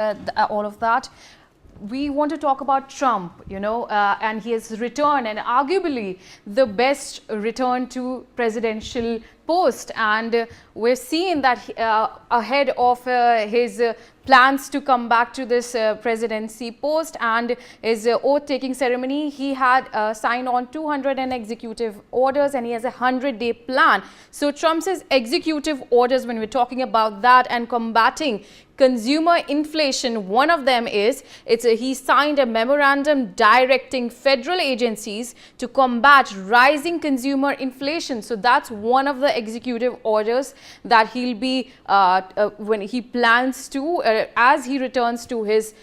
all of that. We want to talk about Trump, and his return, and arguably the best return to presidential post. And we're seeing that ahead of his plans to come back to this presidency post and his oath-taking ceremony, he had signed on 200 executive orders, and he has a 100-day plan. So Trump's executive orders, when we're talking about that and combating consumer inflation, one of them is he signed a memorandum directing federal agencies to combat rising consumer inflation. So that's one of the executive orders that he'll be when he plans to as he returns to his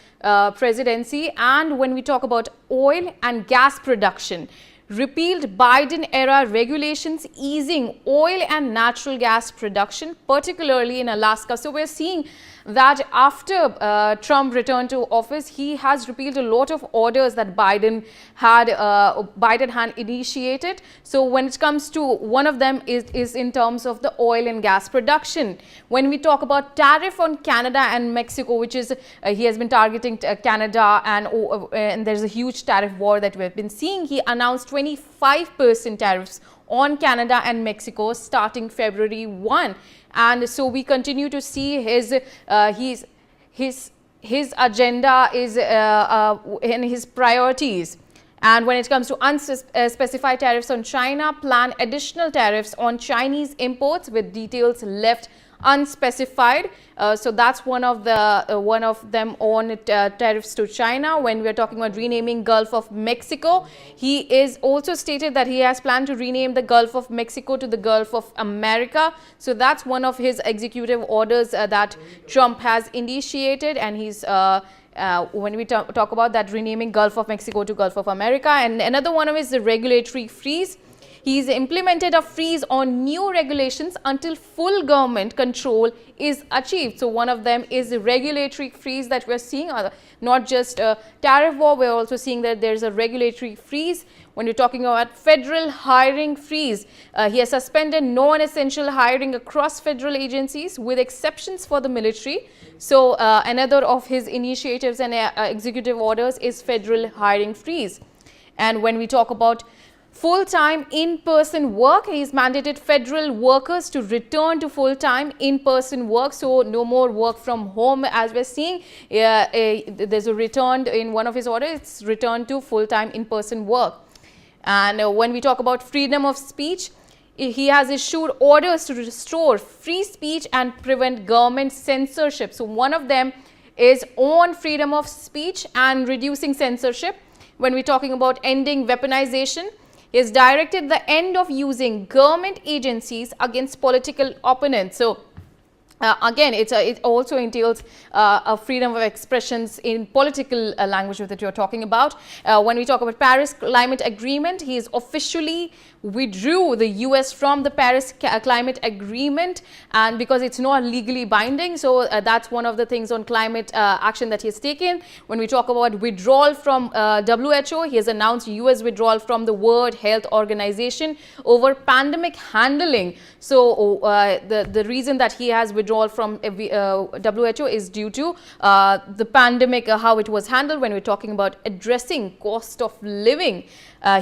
presidency. And when we talk about oil and gas production, repealed Biden-era regulations easing oil and natural gas production, particularly in Alaska. So we're seeing that after Trump returned to office, he has repealed a lot of orders that Biden had initiated. So when it comes to one of them is in terms of the oil and gas production. When we talk about tariff on Canada and Mexico, which is he has been targeting Canada, and there's a huge tariff war that we've been seeing. He announced 25% tariffs on Canada and Mexico starting February 1. And so we continue to see his agenda is in his priorities. And when it comes to unspecified tariffs on China, plan additional tariffs on Chinese imports with details left unspecified. So that's one of them on tariffs to China. When we are talking about renaming Gulf of Mexico, he is also stated that he has planned to rename the Gulf of Mexico to the Gulf of America. So that's one of his executive orders that Trump has initiated, and he's when we talk about that, renaming Gulf of Mexico to Gulf of America. And another one of his the regulatory freeze. He's implemented a freeze on new regulations until full government control is achieved. So one of them is the regulatory freeze that we're seeing, not just a tariff war, we're also seeing that there's a regulatory freeze. When we're talking about federal hiring freeze, he has suspended non-essential hiring across federal agencies with exceptions for the military. So another of his initiatives and executive orders is federal hiring freeze. And when we talk about full-time in-person work, he's mandated federal workers to return to full-time in-person work. So no more work from home, as we're seeing. There's a return in one of his orders, it's return to full-time in-person work. And when we talk about freedom of speech, he has issued orders to restore free speech and prevent government censorship. So one of them is on freedom of speech and reducing censorship. When we're talking about ending weaponization, he has directed the end of using government agencies against political opponents. So again, it also entails a freedom of expressions in political language that you're talking about. When we talk about Paris Climate Agreement, he is officially withdrew the US from the Paris Climate Agreement, and because it's not legally binding. So that's one of the things on climate action that he has taken. When we talk about withdrawal from WHO, he has announced US withdrawal from the World Health Organization over pandemic handling. So the reason that he has withdrawal from WHO is due to the pandemic, how it was handled. When we're talking about addressing cost of living,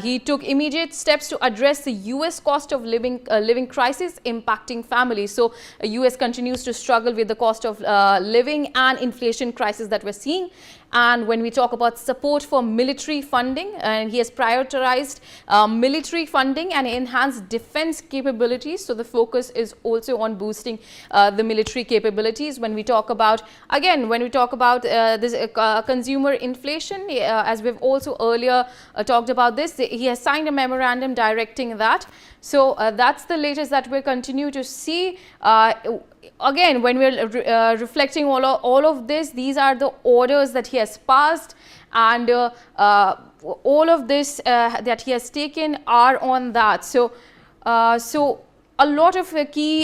he took immediate steps to address the US cost of living crisis impacting families. So US continues to struggle with the cost of living and inflation crisis that we're seeing. And when we talk about support for military funding, and he has prioritized military funding and enhanced defense capabilities. So the focus is also on boosting the military capabilities. When we talk about, again, when we talk about this consumer inflation, as we've also earlier talked about this, he has signed a memorandum directing that. So that's the latest that we continue to see. Again, when we're reflecting all of this, these are the orders that he has passed, and all of this that he has taken are on that. So, so a lot of key